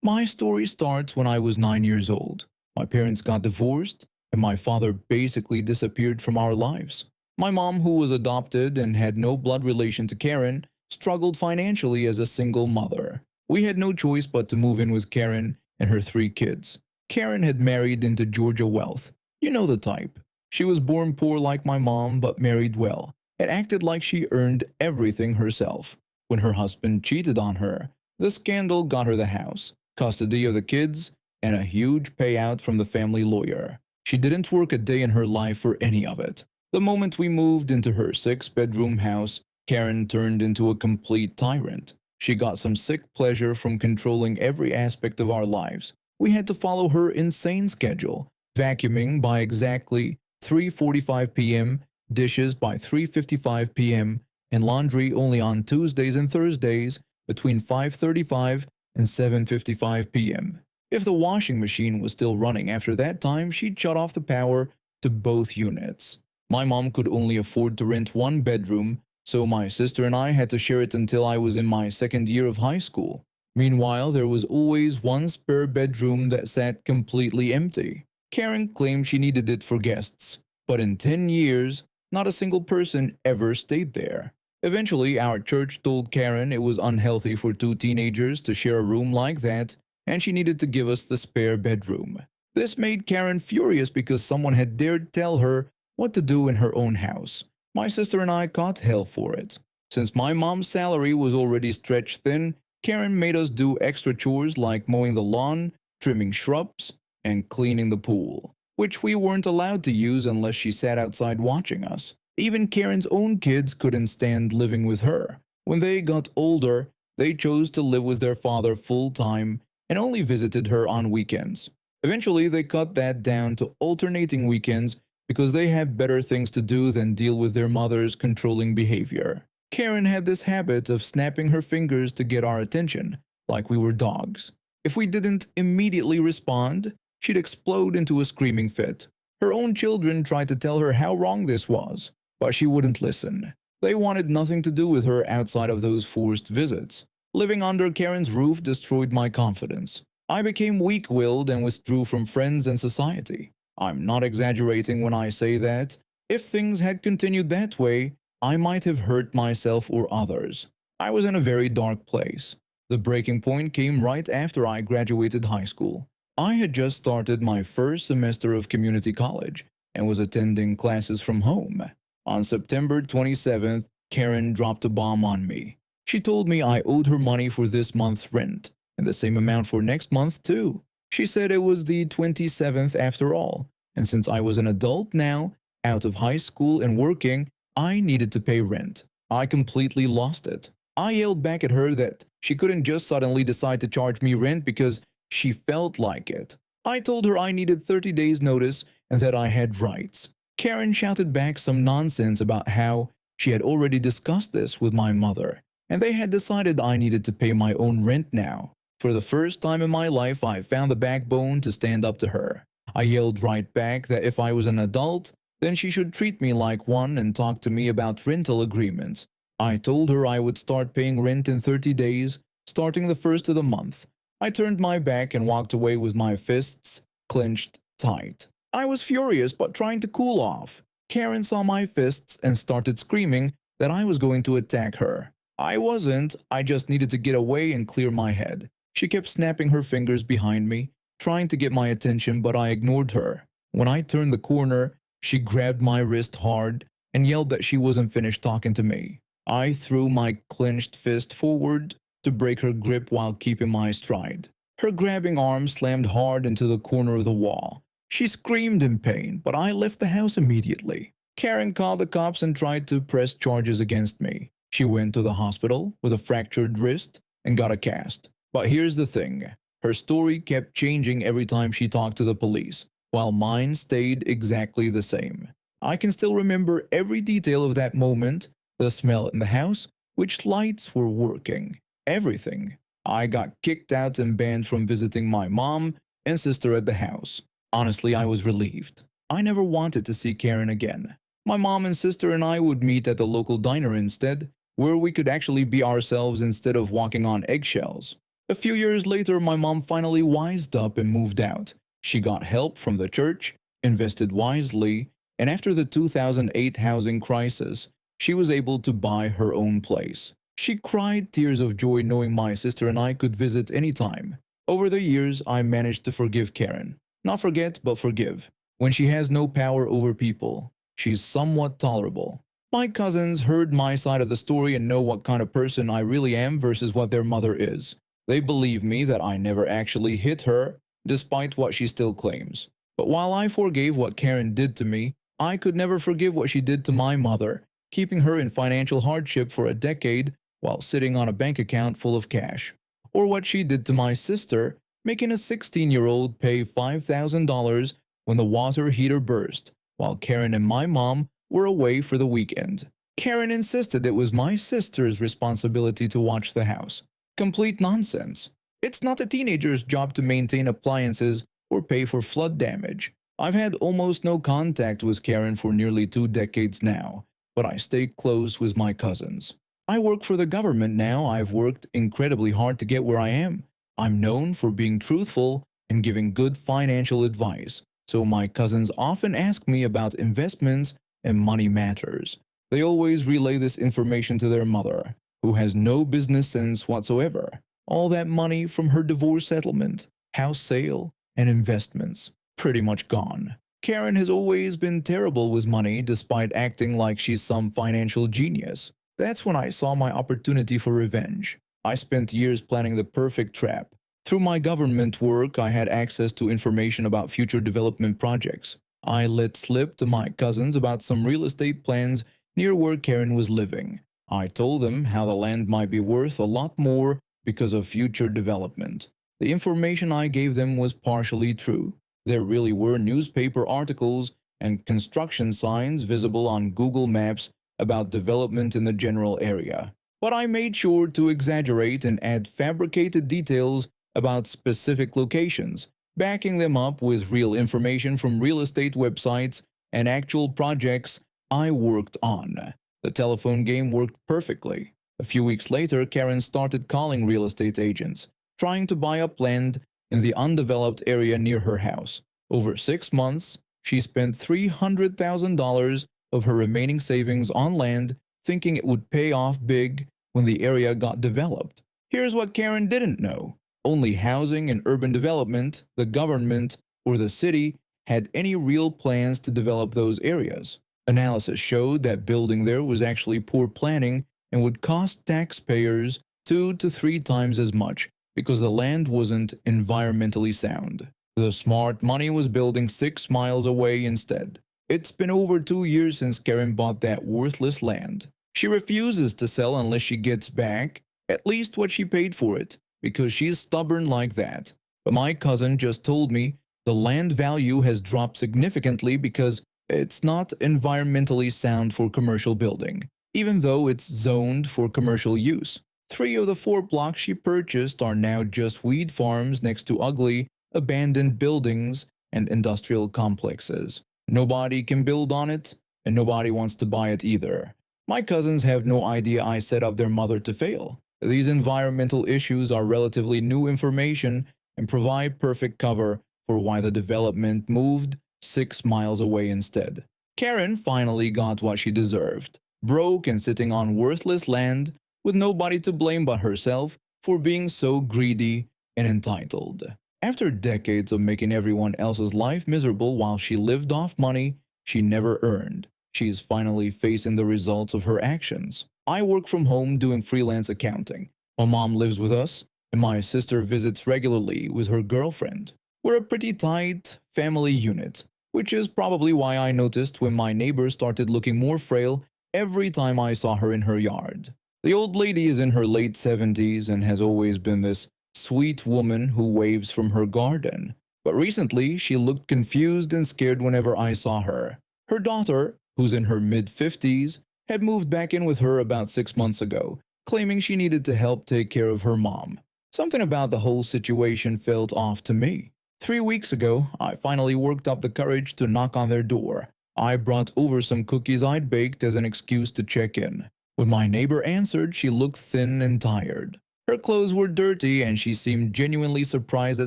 My story starts when I was 9 years old. My parents got divorced, and my father basically disappeared from our lives. My mom, who was adopted and had no blood relation to Karen, struggled financially as a single mother. We had no choice but to move in with Karen and her three kids. Karen had married into Georgia wealth. You know the type. She was born poor like my mom, but married well, and acted like she earned everything herself. When her husband cheated on her, the scandal got her the house, custody of the kids, and a huge payout from the family lawyer. She didn't work a day in her life for any of it. The moment we moved into her six-bedroom house, Karen turned into a complete tyrant. She got some sick pleasure from controlling every aspect of our lives. We had to follow her insane schedule, vacuuming by exactly 3:45 p.m., dishes by 3:55 p.m., and laundry only on Tuesdays and Thursdays between 5:35 and 7:55 p.m. If the washing machine was still running after that time, she'd shut off the power to both units. My mom could only afford to rent one bedroom, so my sister and I had to share it until I was in my second year of high school. Meanwhile, there was always one spare bedroom that sat completely empty. Karen claimed she needed it for guests, but in 10 years, not a single person ever stayed there. Eventually, our church told Karen it was unhealthy for two teenagers to share a room like that, and she needed to give us the spare bedroom. This made Karen furious because someone had dared tell her what to do in her own house. My sister and I caught hell for it. Since my mom's salary was already stretched thin, Karen made us do extra chores like mowing the lawn, trimming shrubs, and cleaning the pool, which we weren't allowed to use unless she sat outside watching us. Even Karen's own kids couldn't stand living with her. When they got older, they chose to live with their father full time and only visited her on weekends. Eventually, they cut that down to alternating weekends because they had better things to do than deal with their mother's controlling behavior. Karen had this habit of snapping her fingers to get our attention, like we were dogs. If we didn't immediately respond, she'd explode into a screaming fit. Her own children tried to tell her how wrong this was, but she wouldn't listen. They wanted nothing to do with her outside of those forced visits. Living under Karen's roof destroyed my confidence. I became weak-willed and withdrew from friends and society. I'm not exaggerating when I say that, if things had continued that way, I might have hurt myself or others. I was in a very dark place. The breaking point came right after I graduated high school. I had just started my first semester of community college and was attending classes from home. On September 27th, Karen dropped a bomb on me. She told me I owed her money for this month's rent, and the same amount for next month too. She said it was the 27th after all, and since I was an adult now, out of high school and working, I needed to pay rent. I completely lost it. I yelled back at her that she couldn't just suddenly decide to charge me rent because she felt like it. I told her I needed 30 days notice and that I had rights. Karen shouted back some nonsense about how she had already discussed this with my mother, and they had decided I needed to pay my own rent now. For the first time in my life, I found the backbone to stand up to her. I yelled right back that if I was an adult, then she should treat me like one and talk to me about rental agreements. I told her I would start paying rent in 30 days, starting the first of the month. I turned my back and walked away with my fists clenched tight. I was furious but trying to cool off. Karen saw my fists and started screaming that I was going to attack her. I wasn't, I just needed to get away and clear my head. She kept snapping her fingers behind me, trying to get my attention, but I ignored her. When I turned the corner, she grabbed my wrist hard and yelled that she wasn't finished talking to me. I threw my clenched fist forward to break her grip while keeping my stride. Her grabbing arm slammed hard into the corner of the wall. She screamed in pain, but I left the house immediately. Karen called the cops and tried to press charges against me. She went to the hospital with a fractured wrist and got a cast. But here's the thing. Her story kept changing every time she talked to the police, while mine stayed exactly the same. I can still remember every detail of that moment, the smell in the house, which lights were working, everything. I got kicked out and banned from visiting my mom and sister at the house. Honestly, I was relieved. I never wanted to see Karen again. My mom and sister and I would meet at the local diner instead, where we could actually be ourselves instead of walking on eggshells. A few years later, my mom finally wised up and moved out. She got help from the church, invested wisely, and after the 2008 housing crisis, she was able to buy her own place. She cried tears of joy knowing my sister and I could visit anytime. Over the years, I managed to forgive Karen. Not forget, but forgive. When she has no power over people, she's somewhat tolerable. My cousins heard my side of the story and know what kind of person I really am versus what their mother is. They believe me that I never actually hit her, despite what she still claims. But while I forgave what Karen did to me, I could never forgive what she did to my mother, keeping her in financial hardship for a decade while sitting on a bank account full of cash. Or what she did to my sister, making a 16-year-old pay $5,000 when the water heater burst, while Karen and my mom were away for the weekend. Karen insisted it was my sister's responsibility to watch the house. Complete nonsense. It's not a teenager's job to maintain appliances or pay for flood damage. I've had almost no contact with Karen for nearly 2 decades now, but I stay close with my cousins. I work for the government now. I've worked incredibly hard to get where I am. I'm known for being truthful and giving good financial advice, so my cousins often ask me about investments and money matters. They always relay this information to their mother, who has no business sense whatsoever. All that money from her divorce settlement, house sale, and investments, pretty much gone. Karen has always been terrible with money despite acting like she's some financial genius. That's when I saw my opportunity for revenge. I spent years planning the perfect trap. Through my government work, I had access to information about future development projects. I let slip to my cousins about some real estate plans near where Karen was living. I told them how the land might be worth a lot more because of future development. The information I gave them was partially true. There really were newspaper articles and construction signs visible on Google Maps about development in the general area. But I made sure to exaggerate and add fabricated details about specific locations, backing them up with real information from real estate websites and actual projects I worked on. The telephone game worked perfectly. A few weeks later, Karen started calling real estate agents, trying to buy up land in the undeveloped area near her house. Over 6 months, she spent $300,000 of her remaining savings on land, thinking it would pay off big when the area got developed. Here's what Karen didn't know. Only housing and urban development, the government, or the city had any real plans to develop those areas. Analysis showed that building there was actually poor planning and would cost taxpayers 2 to 3 times as much because the land wasn't environmentally sound. The smart money was building 6 miles away instead. It's been over 2 years since Karen bought that worthless land. She refuses to sell unless she gets back at least what she paid for it, because she's stubborn like that. But my cousin just told me the land value has dropped significantly because it's not environmentally sound for commercial building, even though it's zoned for commercial use. 3 of the 4 blocks she purchased are now just weed farms next to ugly, abandoned buildings and industrial complexes. Nobody can build on it, and nobody wants to buy it either. My cousins have no idea I set up their mother to fail. These environmental issues are relatively new information and provide perfect cover for why the development moved 6 miles away instead. Karen finally got what she deserved, broke and sitting on worthless land with nobody to blame but herself for being so greedy and entitled. After decades of making everyone else's life miserable while she lived off money she never earned, she is finally facing the results of her actions. I work from home doing freelance accounting. My mom lives with us, and my sister visits regularly with her girlfriend. We're a pretty tight family unit, which is probably why I noticed when my neighbor started looking more frail every time I saw her in her yard. The old lady is in her late 70s and has always been this sweet woman who waves from her garden. But recently, she looked confused and scared whenever I saw her. Her daughter, who's in her mid-50s, had moved back in with her about 6 months ago, claiming she needed to help take care of her mom. Something about the whole situation felt off to me. 3 weeks ago, I finally worked up the courage to knock on their door. I brought over some cookies I'd baked as an excuse to check in. When my neighbor answered, she looked thin and tired. Her clothes were dirty and she seemed genuinely surprised that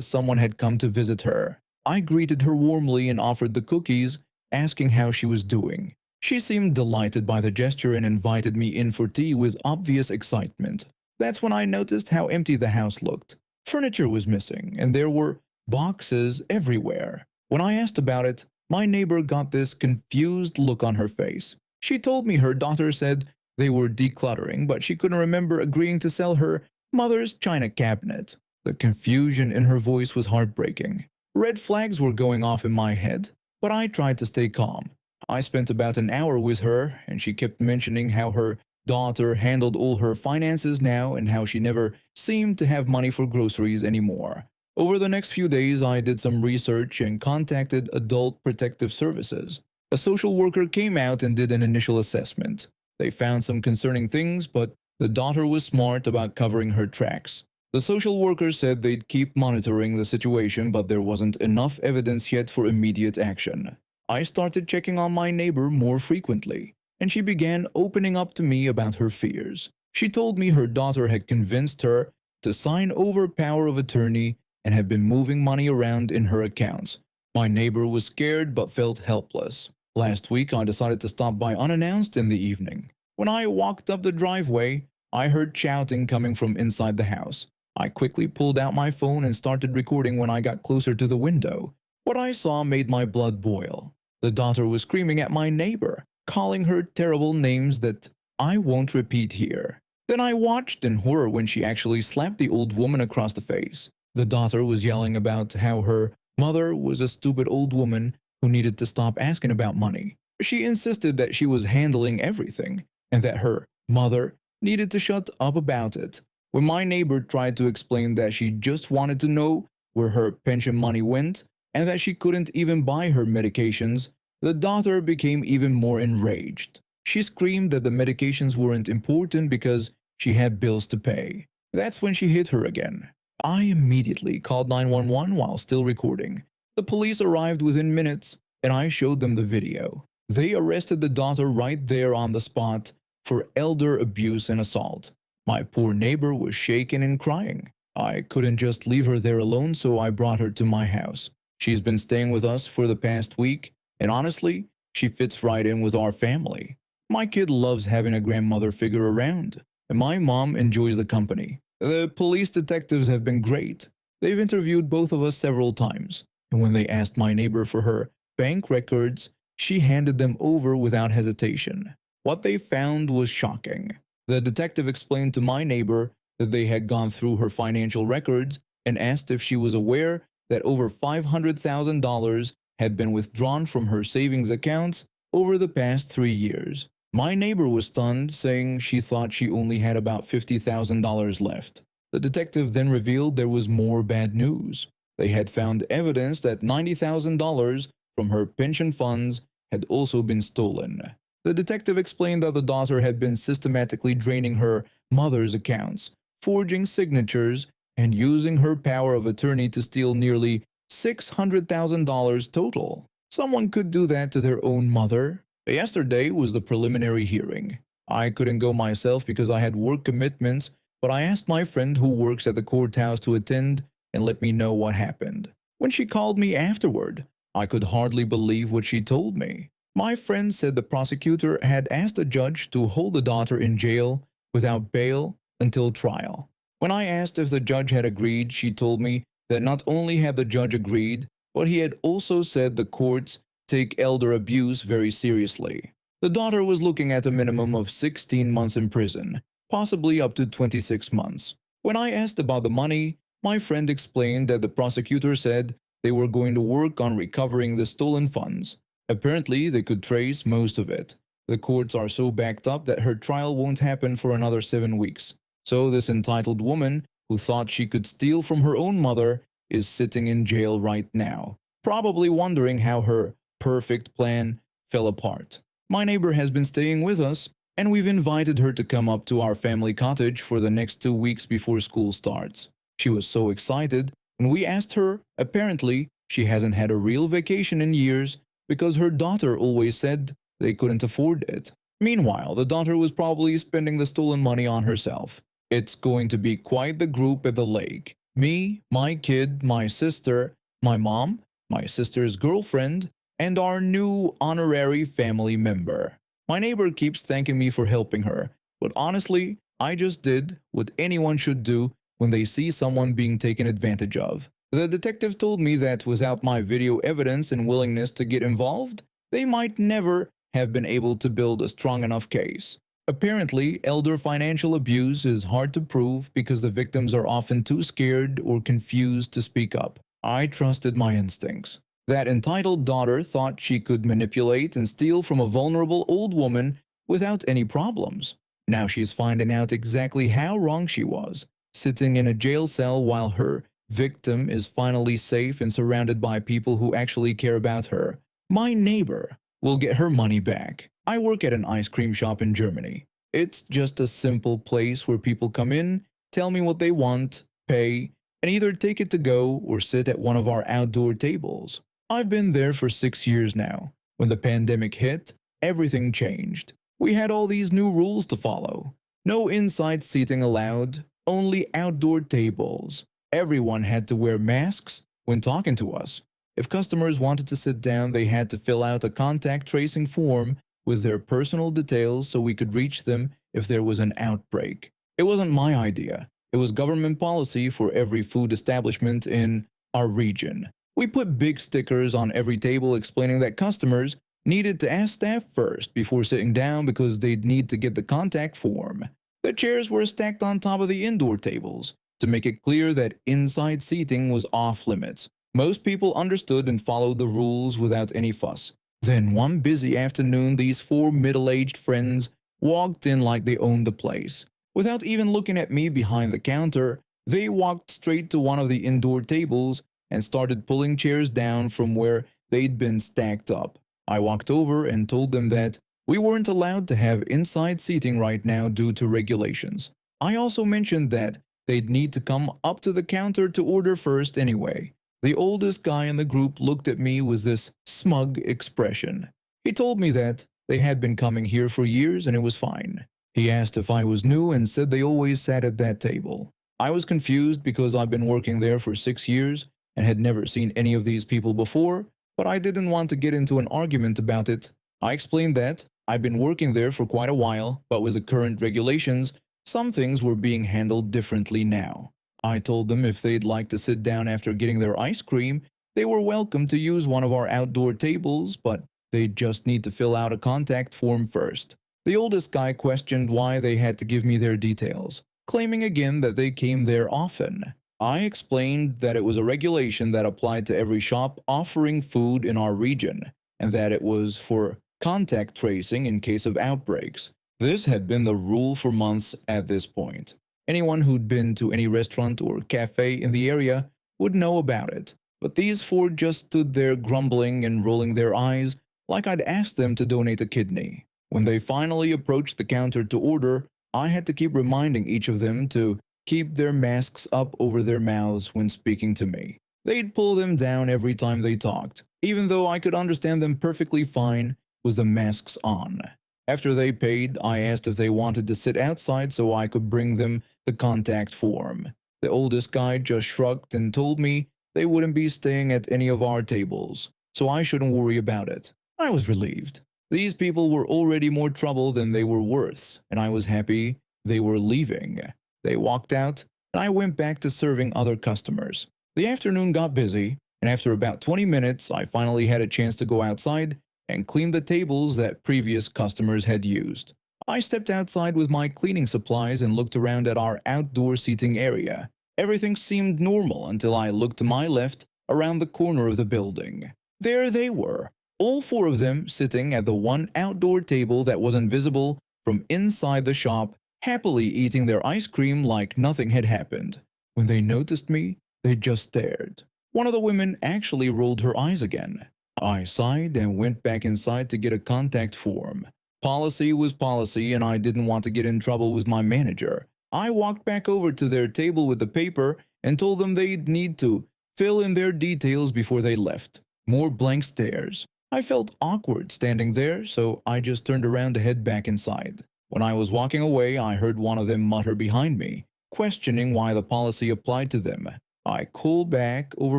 someone had come to visit her. I greeted her warmly and offered the cookies, asking how she was doing. She seemed delighted by the gesture and invited me in for tea with obvious excitement. That's when I noticed how empty the house looked. Furniture was missing, and there were boxes everywhere. When I asked about it, my neighbor got this confused look on her face. She told me her daughter said they were decluttering, but she couldn't remember agreeing to sell her mother's china cabinet. The confusion in her voice was heartbreaking. Red flags were going off in my head, but I tried to stay calm. I spent about an hour with her, and she kept mentioning how her daughter handled all her finances now and how she never seemed to have money for groceries anymore. Over the next few days, I did some research and contacted Adult Protective Services. A social worker came out and did an initial assessment. They found some concerning things, but the daughter was smart about covering her tracks. The social worker said they'd keep monitoring the situation, but there wasn't enough evidence yet for immediate action. I started checking on my neighbor more frequently, and she began opening up to me about her fears. She told me her daughter had convinced her to sign over power of attorney and had been moving money around in her accounts. My neighbor was scared but felt helpless. Last week, I decided to stop by unannounced in the evening. When I walked up the driveway, I heard shouting coming from inside the house. I quickly pulled out my phone and started recording when I got closer to the window. What I saw made my blood boil. The daughter was screaming at my neighbor, calling her terrible names that I won't repeat here. Then I watched in horror when she actually slapped the old woman across the face. The daughter was yelling about how her mother was a stupid old woman who needed to stop asking about money. She insisted that she was handling everything and that her mother needed to shut up about it. When my neighbor tried to explain that she just wanted to know where her pension money went and that she couldn't even buy her medications, the daughter became even more enraged. She screamed that the medications weren't important because she had bills to pay. That's when she hit her again. I immediately called 911 while still recording. The police arrived within minutes, and I showed them the video. They arrested the daughter right there on the spot for elder abuse and assault. My poor neighbor was shaking and crying. I couldn't just leave her there alone, so I brought her to my house. She's been staying with us for the past week, and honestly, she fits right in with our family. My kid loves having a grandmother figure around, and my mom enjoys the company. The police detectives have been great. They've interviewed both of us several times, and when they asked my neighbor for her bank records, she handed them over without hesitation. What they found was shocking. The detective explained to my neighbor that they had gone through her financial records and asked if she was aware that over $500,000 had been withdrawn from her savings accounts over the past 3 years. My neighbor was stunned, saying she thought she only had about $50,000 left. The detective then revealed there was more bad news. They had found evidence that $90,000 from her pension funds had also been stolen. The detective explained that the daughter had been systematically draining her mother's accounts, forging signatures, and using her power of attorney to steal nearly $600,000 total. Someone could do that to their own mother. Yesterday was the preliminary hearing. I couldn't go myself because I had work commitments, but I asked my friend who works at the courthouse to attend and let me know what happened. When she called me afterward, I could hardly believe what she told me. My friend said the prosecutor had asked the judge to hold the daughter in jail without bail until trial. When I asked if the judge had agreed, she told me that not only had the judge agreed, but he had also said the courts take elder abuse very seriously. The daughter was looking at a minimum of 16 months in prison, possibly up to 26 months. When I asked about the money, my friend explained that the prosecutor said they were going to work on recovering the stolen funds. Apparently, they could trace most of it. The courts are so backed up that her trial won't happen for another 7 weeks. So this entitled woman, who thought she could steal from her own mother, is sitting in jail right now, probably wondering how her perfect plan fell apart. My neighbor has been staying with us, and we've invited her to come up to our family cottage for the next 2 weeks before school starts. She was so excited, and we asked her. Apparently, she hasn't had a real vacation in years because her daughter always said they couldn't afford it. Meanwhile, the daughter was probably spending the stolen money on herself. It's going to be quite the group at the lake. Me, my kid, my sister, my mom, my sister's girlfriend, and our new honorary family member. My neighbor keeps thanking me for helping her, but honestly, I just did what anyone should do when they see someone being taken advantage of. The detective told me that without my video evidence and willingness to get involved, they might never have been able to build a strong enough case. Apparently, elder financial abuse is hard to prove because the victims are often too scared or confused to speak up. I trusted my instincts. That entitled daughter thought she could manipulate and steal from a vulnerable old woman without any problems. Now she's finding out exactly how wrong she was, sitting in a jail cell while her victim is finally safe and surrounded by people who actually care about her. My neighbor will get her money back. I work at an ice cream shop in Germany. It's just a simple place where people come in, tell me what they want, pay, and either take it to go or sit at one of our outdoor tables. I've been there for 6 years now. When the pandemic hit, everything changed. We had all these new rules to follow. No inside seating allowed, only outdoor tables. Everyone had to wear masks when talking to us. If customers wanted to sit down, they had to fill out a contact tracing form with their personal details so we could reach them if there was an outbreak. It wasn't my idea. It was government policy for every food establishment in our region. We put big stickers on every table explaining that customers needed to ask staff first before sitting down because they'd need to get the contact form. The chairs were stacked on top of the indoor tables to make it clear that inside seating was off limits. Most people understood and followed the rules without any fuss. Then one busy afternoon, these four middle-aged friends walked in like they owned the place. Without even looking at me behind the counter, they walked straight to one of the indoor tables and started pulling chairs down from where they'd been stacked up. I walked over and told them that we weren't allowed to have inside seating right now due to regulations. I also mentioned that they'd need to come up to the counter to order first anyway. The oldest guy in the group looked at me with this smug expression. He told me that they had been coming here for years and it was fine. He asked if I was new and said they always sat at that table. I was confused because I've been working there for 6 years and had never seen any of these people before, but I didn't want to get into an argument about it. I explained that I've been working there for quite a while, but with the current regulations, some things were being handled differently now. I told them if they'd like to sit down after getting their ice cream, they were welcome to use one of our outdoor tables, but they'd just need to fill out a contact form first. The oldest guy questioned why they had to give me their details, claiming again that they came there often. I explained that it was a regulation that applied to every shop offering food in our region, and that it was for contact tracing in case of outbreaks. This had been the rule for months at this point. Anyone who'd been to any restaurant or cafe in the area would know about it, but these four just stood there grumbling and rolling their eyes like I'd asked them to donate a kidney. When they finally approached the counter to order, I had to keep reminding each of them to keep their masks up over their mouths when speaking to me. They'd pull them down every time they talked, even though I could understand them perfectly fine with the masks on. After they paid, I asked if they wanted to sit outside so I could bring them the contact form. The oldest guy just shrugged and told me they wouldn't be staying at any of our tables, so I shouldn't worry about it. I was relieved. These people were already more trouble than they were worth, and I was happy they were leaving. They walked out, and I went back to serving other customers. The afternoon got busy, and after about 20 minutes, I finally had a chance to go outside and clean the tables that previous customers had used. I stepped outside with my cleaning supplies and looked around at our outdoor seating area. Everything seemed normal until I looked to my left around the corner of the building. There they were, all four of them sitting at the one outdoor table that wasn't visible from inside the shop, happily eating their ice cream like nothing had happened. When they noticed me, they just stared. One of the women actually rolled her eyes again. I sighed and went back inside to get a contact form. Policy was policy, and I didn't want to get in trouble with my manager. I walked back over to their table with the paper and told them they'd need to fill in their details before they left. More blank stares. I felt awkward standing there, so I just turned around to head back inside. When I was walking away, I heard one of them mutter behind me, questioning why the policy applied to them. I called back over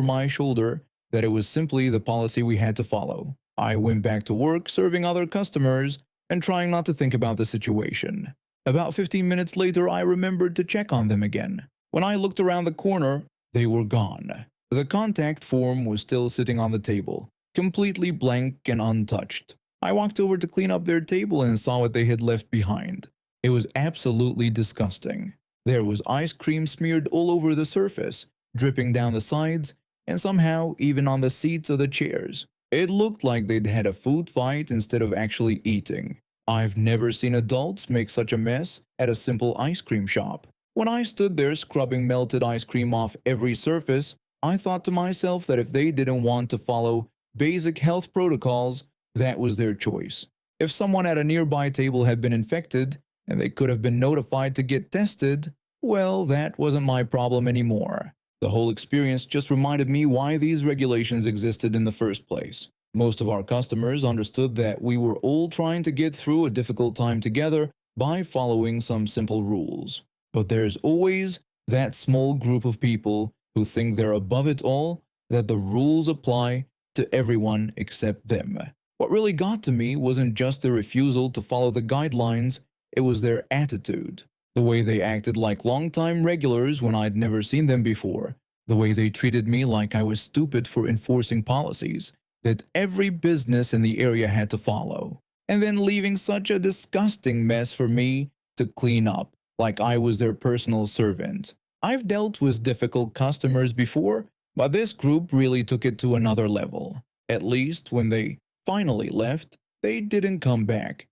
my shoulder that it was simply the policy we had to follow. I went back to work serving other customers and trying not to think about the situation. About 15 minutes later, I remembered to check on them again. When I looked around the corner, they were gone. The contact form was still sitting on the table, completely blank and untouched. I walked over to clean up their table and saw what they had left behind. It was absolutely disgusting. There was ice cream smeared all over the surface, dripping down the sides, and somehow even on the seats of the chairs. It looked like they'd had a food fight instead of actually eating. I've never seen adults make such a mess at a simple ice cream shop. When I stood there scrubbing melted ice cream off every surface, I thought to myself that if they didn't want to follow basic health protocols, that was their choice. If someone at a nearby table had been infected and they could have been notified to get tested, well, that wasn't my problem anymore. The whole experience just reminded me why these regulations existed in the first place. Most of our customers understood that we were all trying to get through a difficult time together by following some simple rules. But there's always that small group of people who think they're above it all, that the rules apply to everyone except them. What really got to me wasn't just their refusal to follow the guidelines, it was their attitude. The way they acted like longtime regulars when I'd never seen them before. The way they treated me like I was stupid for enforcing policies that every business in the area had to follow. And then leaving such a disgusting mess for me to clean up, like I was their personal servant. I've dealt with difficult customers before, but this group really took it to another level. At least when they finally left, they didn't come back.